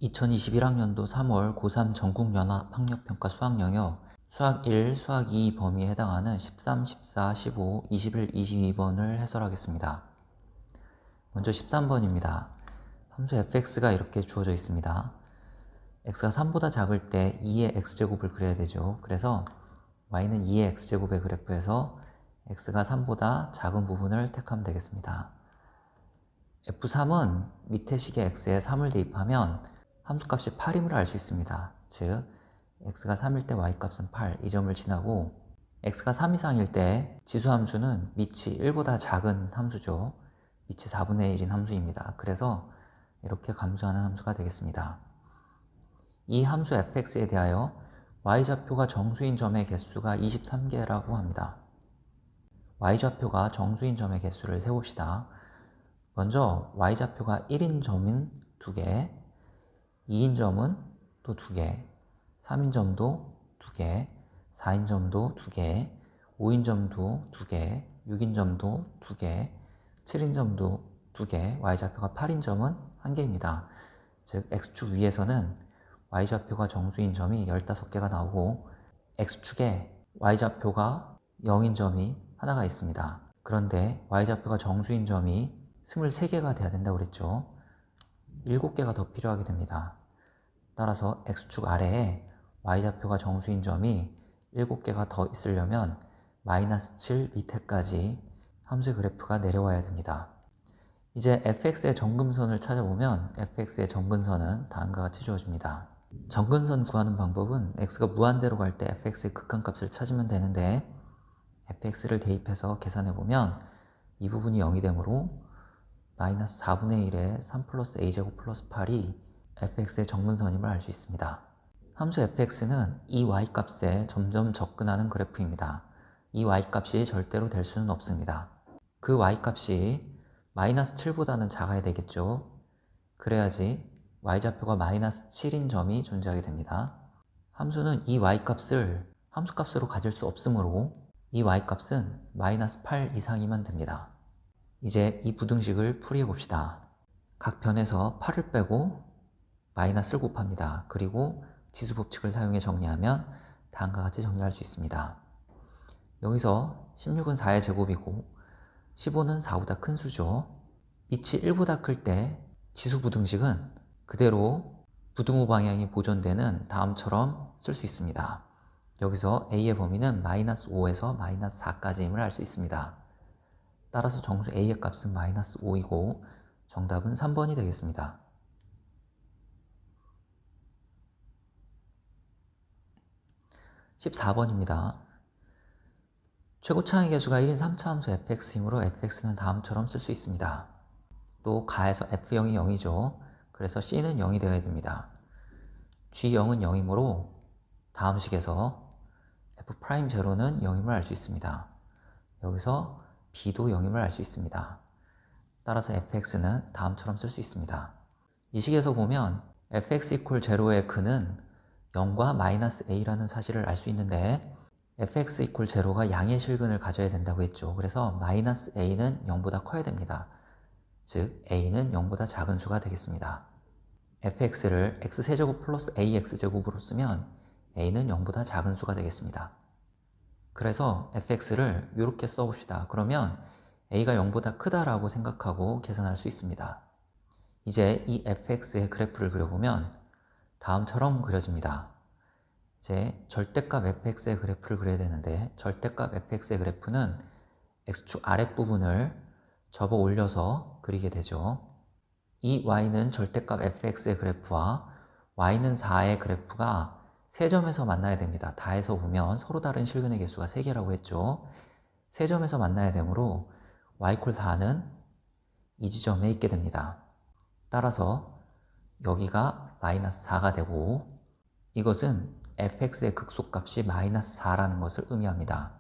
2021학년도 3월 고3 전국연합학력평가 수학 영역 수학 1, 수학 2 범위에 해당하는 13, 14, 15, 21, 22번을 해설하겠습니다. 먼저 13번입니다. 함수 fx가 이렇게 주어져 있습니다. x가 3보다 작을 때 2의 x제곱을 그려야 되죠. 그래서 y는 2의 x제곱의 그래프에서 x가 3보다 작은 부분을 택하면 되겠습니다. f3은 밑에 식의 x에 3을 대입하면 함수값이 8임을 알 수 있습니다. 즉 x가 3일 때 y값은 8, 이 점을 지나고 x가 3 이상일 때 지수함수는 밑이 1보다 작은 함수죠. 밑이 4분의 1인 함수입니다. 그래서 이렇게 감소하는 함수가 되겠습니다. 이 함수 fx에 대하여 y좌표가 정수인 점의 개수가 23개라고 합니다. y좌표가 정수인 점의 개수를 세봅시다. 먼저 y좌표가 1인 점인 2개, 2인 점은 또 2개, 3인 점도 2개, 4인 점도 2개, 5인 점도 2개, 6인 점도 2개, 7인 점도 2개, y좌표가 8인 점은 1개입니다. 즉 x축 위에서는 y좌표가 정수인 점이 15개가 나오고 x축에 y좌표가 0인 점이 하나가 있습니다. 그런데 y좌표가 정수인 점이 23개가 돼야 된다고 그랬죠. 7개가 더 필요하게 됩니다. 따라서 x축 아래에 y좌표가 정수인 점이 7개가 더 있으려면 마이너스 7 밑에까지 함수의 그래프가 내려와야 됩니다. 이제 fx의 정근선을 찾아보면 fx의 정근선은 다음과 같이 주어집니다. 정근선 구하는 방법은 x가 무한대로 갈 때 fx의 극한값을 찾으면 되는데 fx를 대입해서 계산해보면 이 부분이 0이 되므로 마이너스 4분의 1에 3 플러스 a제곱 플러스 8이 fx의 정근선임을 알 수 있습니다. 함수 fx는 이 y값에 점점 접근하는 그래프입니다. 이 y값이 절대로 될 수는 없습니다. 그 y값이 마이너스 7보다는 작아야 되겠죠. 그래야지 y좌표가 마이너스 7인 점이 존재하게 됩니다. 함수는 이 y값을 함수값으로 가질 수 없으므로 이 y값은 마이너스 8 이상이면 됩니다. 이제 이 부등식을 풀이해 봅시다. 각 변에서 8을 빼고 마이너스를 곱합니다. 그리고 지수법칙을 사용해 정리하면 다음과 같이 정리할 수 있습니다. 여기서 16은 4의 제곱이고 15는 4보다 큰 수죠. 밑이 1보다 클 때 지수 부등식은 그대로 부등호 방향이 보존되는 다음처럼 쓸 수 있습니다. 여기서 a의 범위는 마이너스 5에서 마이너스 4까지임을 알 수 있습니다. 따라서 정수 a의 값은 마이너스 5이고 정답은 3번이 되겠습니다. 14번입니다. 최고차의 개수가 1인 3차 함수 fx이므로 fx는 다음처럼 쓸 수 있습니다. 또 가에서 f0이 0이죠. 그래서 c는 0이 되어야 됩니다. g0은 0이므로 다음 식에서 f'0는 0임을 알 수 있습니다. 여기서 b도 0임을 알 수 있습니다. 따라서 fx는 다음처럼 쓸 수 있습니다. 이 식에서 보면 fx 이퀄 0의 근은 0과 마이너스 a라는 사실을 알 수 있는데 fx 이퀄 0가 양의 실근을 가져야 된다고 했죠. 그래서 마이너스 a는 0보다 커야 됩니다. 즉 a는 0보다 작은 수가 되겠습니다. fx를 x세제곱 플러스 ax제곱으로 쓰면 a는 0보다 작은 수가 되겠습니다. 그래서 fx를 이렇게 써봅시다. 그러면 a가 0보다 크다라고 생각하고 계산할 수 있습니다. 이제 이 fx의 그래프를 그려보면 다음처럼 그려집니다. 이제 절대값 fx의 그래프를 그려야 되는데 절대값 fx의 그래프는 x축 아랫부분을 접어 올려서 그리게 되죠. 이 y는 절대값 fx의 그래프와 y는 4의 그래프가 세 점에서 만나야 됩니다. 다해서 보면 서로 다른 실근의 개수가 3개라고 했죠. 세 점에서 만나야 되므로 y 콜 4는 이 지점에 있게 됩니다. 따라서 여기가 마이너스 4가 되고 이것은 fx의 극소값이 마이너스 4라는 것을 의미합니다.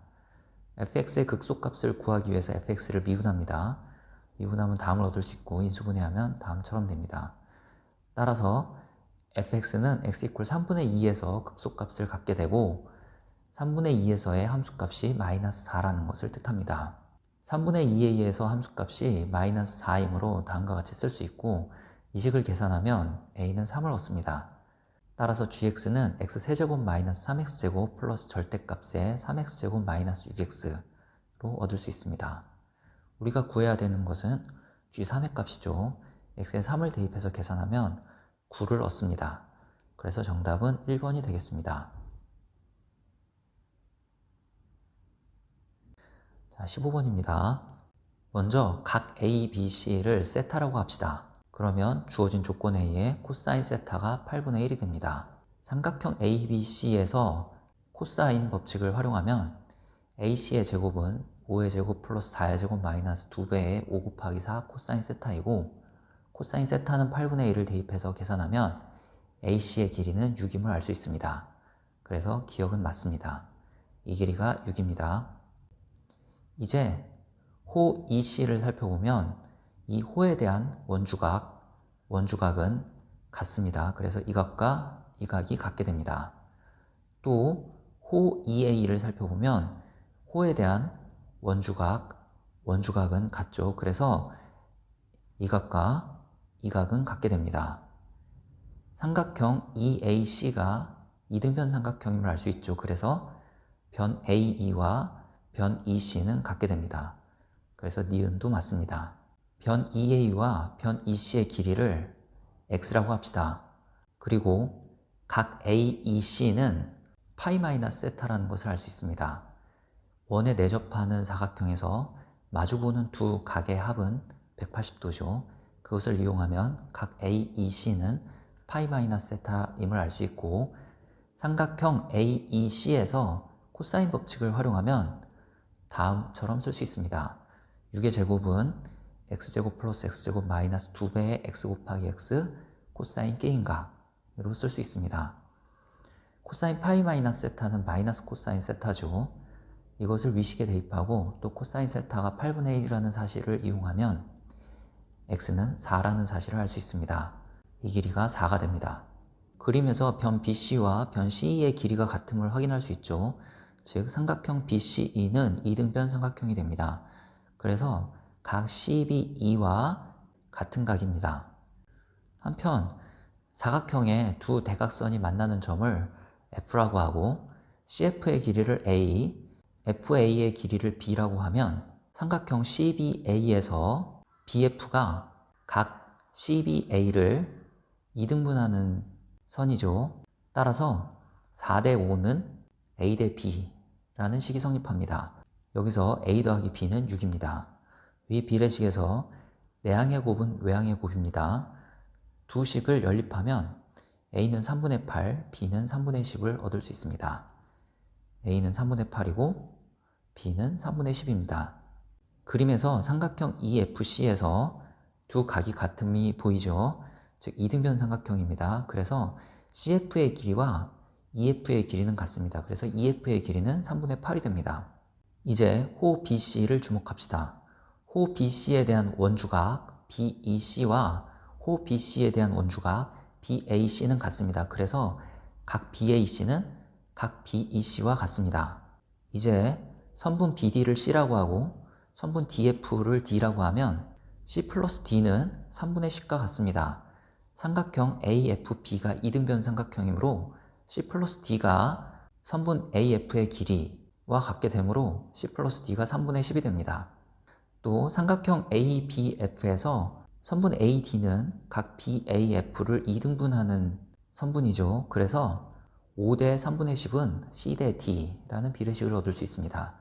fx의 극소값을 구하기 위해서 fx를 미분합니다. 미분하면 다음을 얻을 수 있고 인수분해하면 다음처럼 됩니다. 따라서 fx는 x 이퀄 3분의 2에서 극소값을 갖게 되고 3분의 2에서의 함수값이 마이너스 4라는 것을 뜻합니다. 3분의 2에 의해서 함수값이 마이너스 4이므로 다음과 같이 쓸 수 있고 이 식을 계산하면 a는 3을 얻습니다. 따라서 gx는 x세제곱 마이너스 3x제곱 플러스 절대값의 3x제곱 마이너스 6x로 얻을 수 있습니다. 우리가 구해야 되는 것은 g3의 값이죠. x에 3을 대입해서 계산하면 9를 얻습니다. 그래서 정답은 1번이 되겠습니다. 자, 15번입니다. 먼저 각 A, B, C를 세타라고 합시다. 그러면 주어진 조건에 의해 코사인 세타가 8분의 1이 됩니다. 삼각형 ABC에서 코사인 법칙을 활용하면 AC의 제곱은 5의 제곱 플러스 4의 제곱 마이너스 2배의 5 곱하기 4 코사인 세타이고, 코사인 세타는 8분의 1을 대입해서 계산하면 AC의 길이는 6임을 알 수 있습니다. 그래서 기억은 맞습니다. 이 길이가 6입니다. 이제 호 EC를 살펴보면 이 호에 대한 원주각은 같습니다. 그래서 이 각과 이 각이 같게 됩니다. 또 호 EA를 살펴보면 호에 대한 원주각은 같죠. 그래서 이 각과 이 각은 같게 됩니다. 삼각형 EAC가 이등변 삼각형임을 알 수 있죠. 그래서 변 AE와 변 EC는 같게 됩니다. 그래서 니은도 맞습니다. 변 EA와 변 EC의 길이를 x라고 합시다. 그리고 각 AEC는 파이 마이너스 세타라는 것을 알 수 있습니다. 원에 내접하는 사각형에서 마주보는 두 각의 합은 180도죠. 그것을 이용하면 각 AEC는 파이 마이너스 세타임을 알 수 있고, 삼각형 AEC에서 코사인 법칙을 활용하면 다음처럼 쓸 수 있습니다. 6의 제곱은 x제곱 플러스 x제곱 마이너스 2배의 x 곱하기 x 코사인 게임각으로 쓸 수 있습니다. 코사인 파이 마이너스 세타는 마이너스 코사인 세타죠. 이것을 위식에 대입하고 또 코사인 세타가 8분의 1이라는 사실을 이용하면 x는 4라는 사실을 알 수 있습니다. 이 길이가 4가 됩니다. 그림에서 변 BC와 변 CE의 길이가 같음을 확인할 수 있죠. 즉 삼각형 BCE는 이등변 삼각형이 됩니다. 그래서 각 CBE와 같은 각입니다. 한편 사각형의 두 대각선이 만나는 점을 F라고 하고 CF의 길이를 A, FA의 길이를 B라고 하면 삼각형 CBA에서 BF가 각 CBA를 2등분하는 선이죠. 따라서 4대 5는 A 대 B라는 식이 성립합니다. 여기서 A 더하기 B는 6입니다. 위 비례식에서 내항의 곱은 외항의 곱입니다. 두 식을 연립하면 A는 3분의 8, B는 3분의 10을 얻을 수 있습니다. A는 3분의 8이고 B는 3분의 10입니다. 그림에서 삼각형 EFC에서 두 각이 같음이 보이죠. 즉 이등변 삼각형입니다. 그래서 CF의 길이와 EF의 길이는 같습니다. 그래서 EF의 길이는 3분의 8이 됩니다. 이제 호 BC를 주목합시다. 호 BC에 대한 원주각 BEC와 호 BC에 대한 원주각 BAC는 같습니다. 그래서 각 BAC는 각 BEC와 같습니다. 이제 선분 BD를 C라고 하고 선분 DF를 D라고 하면 C 플러스 D는 3분의 10과 같습니다. 삼각형 AFB가 이등변 삼각형이므로 C 플러스 D가 선분 AF의 길이와 같게 되므로 C 플러스 D가 3분의 10이 됩니다. 또 삼각형 ABF에서 선분 AD는 각 BAF를 2등분하는 선분이죠. 그래서 5대 3분의 10은 C 대 D라는 비례식을 얻을 수 있습니다.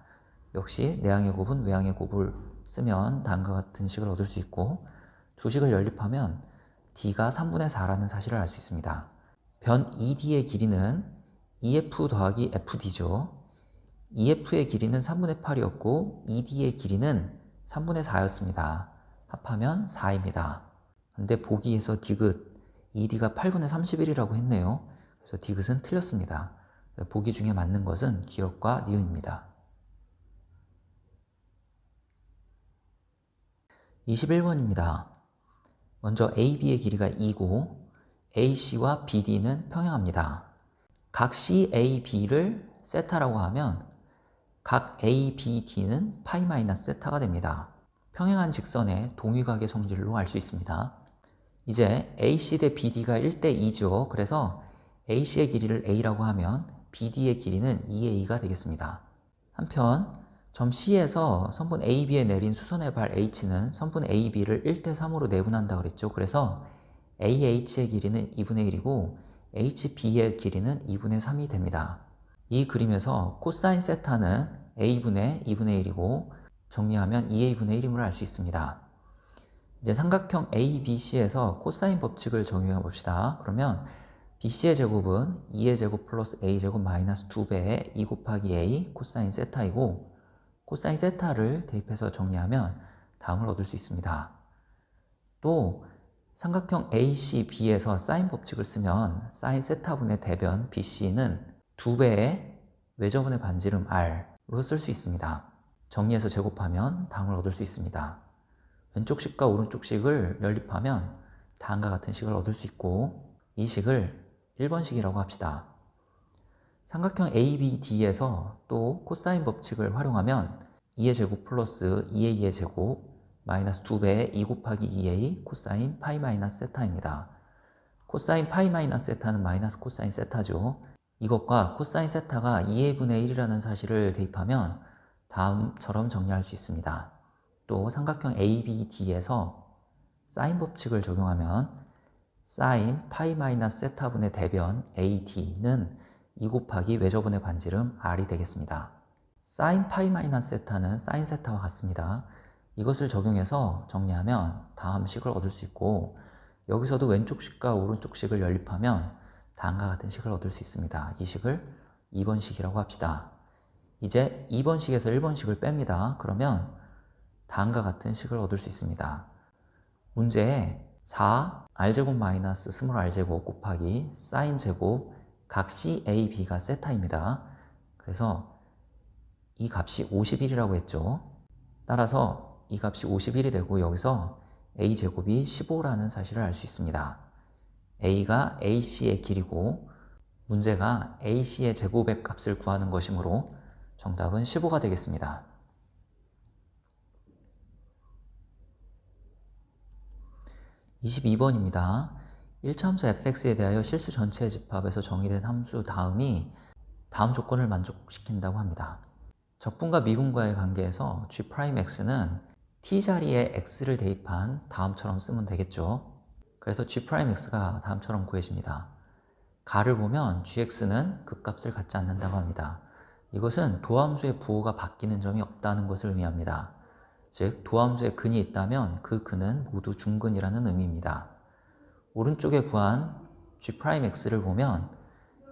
역시 내항의 곱은 외항의 곱을 쓰면 다음과 같은 식을 얻을 수 있고, 두 식을 연립하면 D가 3분의 4라는 사실을 알 수 있습니다. 변 ED의 길이는 EF 더하기 FD죠. EF의 길이는 3분의 8이었고 ED의 길이는 3분의 4였습니다. 합하면 4입니다. 근데 보기에서 디귿 ED가 8분의 31이라고 했네요. 그래서 디귿은 틀렸습니다. 보기 중에 맞는 것은 기역과 니은입니다. 21번입니다. 먼저 AB의 길이가 2고 AC와 BD는 평행합니다. 각 CAB를 세타라고 하면 각 ABD는 파이 마이너스 세타가 됩니다. 평행한 직선의 동위각의 성질로 알 수 있습니다. 이제 AC 대 BD가 1대 2죠. 그래서 AC의 길이를 A라고 하면 BD의 길이는 2A가 되겠습니다. 한편 점 C에서 선분 AB에 내린 수선의 발 H는 선분 AB를 1대 3으로 내분한다 그랬죠. 그래서 AH의 길이는 2분의 1이고 HB의 길이는 2분의 3이 됩니다. 이 그림에서 코사인 세타는 A분의 2분의 1이고 정리하면 2A분의 1임을 알 수 있습니다. 이제 삼각형 ABC에서 코사인 법칙을 적용해 봅시다. 그러면 BC의 제곱은 2의 제곱 플러스 A제곱 마이너스 2배의 2 곱하기 A 코사인 세타이고 코사인 세타를 대입해서 정리하면 다음을 얻을 수 있습니다. 또 삼각형 ACB에서 사인 법칙을 쓰면 사인 세타분의 대변 BC는 2배의 외접분의 반지름 R로 쓸 수 있습니다. 정리해서 제곱하면 다음을 얻을 수 있습니다. 왼쪽 식과 오른쪽 식을 연립하면 다음과 같은 식을 얻을 수 있고 이 식을 1번식이라고 합시다. 삼각형 ABD에서 또 코사인 법칙을 활용하면 2의 제곱 플러스 2A의 제곱 마이너스 2배의 2 곱하기 2A 코사인 파이 마이너스 세타입니다. 코사인 파이 마이너스 세타는 마이너스 코사인 세타죠. 이것과 코사인 세타가 2A분의 1이라는 사실을 대입하면 다음처럼 정리할 수 있습니다. 또 삼각형 ABD에서 사인 법칙을 적용하면 사인 파이 마이너스 세타분의 대변 AD는 2 곱하기 외접분의 반지름 R이 되겠습니다. 사인 파이 마이너스 세타는 사인 세타와 같습니다. 이것을 적용해서 정리하면 다음 식을 얻을 수 있고 여기서도 왼쪽 식과 오른쪽 식을 연립하면 다음과 같은 식을 얻을 수 있습니다. 이 식을 2번식이라고 합시다. 이제 2번식에서 1번식을 뺍니다. 그러면 다음과 같은 식을 얻을 수 있습니다. 문제에 4 r제곱 마이너스 스몰 r제곱 곱하기 사인 제곱 각 CAB가 세타입니다. 그래서 이 값이 51이라고 했죠. 따라서 이 값이 51이 되고 여기서 A제곱이 15라는 사실을 알 수 있습니다. A가 AC의 길이고 문제가 AC의 제곱의 값을 구하는 것이므로 정답은 15가 되겠습니다. 22번입니다. 1차함수 fx에 대하여 실수 전체의 집합에서 정의된 함수 다음이 다음 조건을 만족시킨다고 합니다. 적분과 미분과의 관계에서 g'x는 t자리에 x를 대입한 다음처럼 쓰면 되겠죠. 그래서 g'x가 다음처럼 구해집니다. 가를 보면 gx는 그 값을 갖지 않는다고 합니다. 이것은 도함수의 부호가 바뀌는 점이 없다는 것을 의미합니다. 즉 도함수에 근이 있다면 그 근은 모두 중근이라는 의미입니다. 오른쪽에 구한 g'x를 보면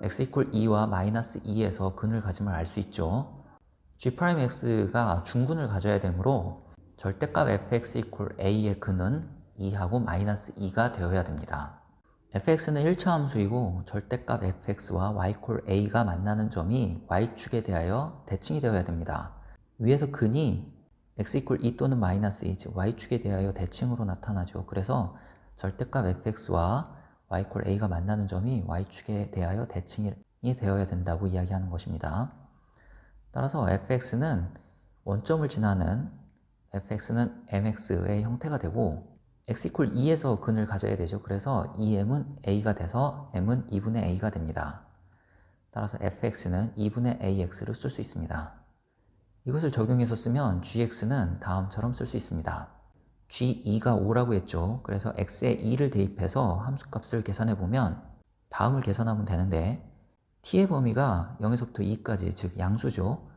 x = 2와 마이너스 2에서 근을 가짐을 알 수 있죠. g'x가 중근을 가져야 되므로 절대값 fx = a의 근은 2하고 마이너스 2가 되어야 됩니다. fx는 1차 함수이고 절대값 fx와 y = a가 만나는 점이 y축에 대하여 대칭이 되어야 됩니다. 위에서 근이 x = 2 또는 마이너스 2, 즉 y축에 대하여 대칭으로 나타나죠. 그래서 절대값 fx와 y = a가 만나는 점이 y축에 대하여 대칭이 되어야 된다고 이야기하는 것입니다. 따라서 fx는 원점을 지나는 fx는 mx의 형태가 되고 x = 2에서 근을 가져야 되죠. 그래서 2m은 a가 돼서 m은 2분의 a가 됩니다. 따라서 fx는 2분의 ax를 쓸 수 있습니다. 이것을 적용해서 쓰면 gx는 다음처럼 쓸 수 있습니다. g2가 5라고 했죠. 그래서 x에 2를 대입해서 함수값을 계산해 보면 다음을 계산하면 되는데 t의 범위가 0에서부터 2까지 즉 양수죠.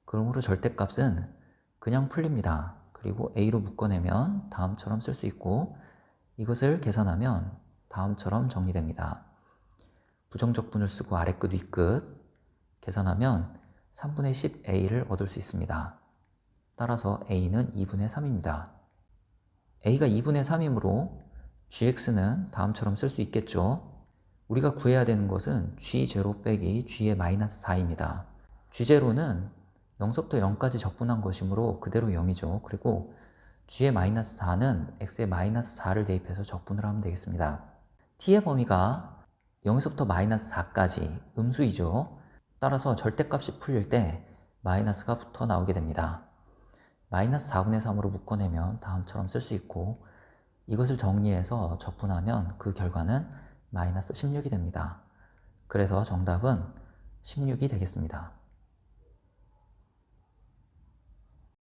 그러므로 절대값은 그냥 풀립니다. 그리고 a로 묶어내면 다음처럼 쓸 수 있고 이것을 계산하면 다음처럼 정리됩니다. 부정적분을 쓰고 아래끝 윗끝 계산하면 3분의 10a를 얻을 수 있습니다. 따라서 a는 2분의 3입니다. a가 2분의 3이므로 gx는 다음처럼 쓸 수 있겠죠. 우리가 구해야 되는 것은 g0 빼기 g의 마이너스 4입니다. g0는 0서부터 0까지 적분한 것이므로 그대로 0이죠. 그리고 g의 마이너스 4는 x의 마이너스 4를 대입해서 적분을 하면 되겠습니다. t의 범위가 0에서부터 마이너스 4까지 음수이죠. 따라서 절대값이 풀릴 때 마이너스가 붙어 나오게 됩니다. 마이너스 4분의 3으로 묶어내면 다음처럼 쓸 수 있고 이것을 정리해서 적분하면 그 결과는 마이너스 16이 됩니다. 그래서 정답은 16이 되겠습니다.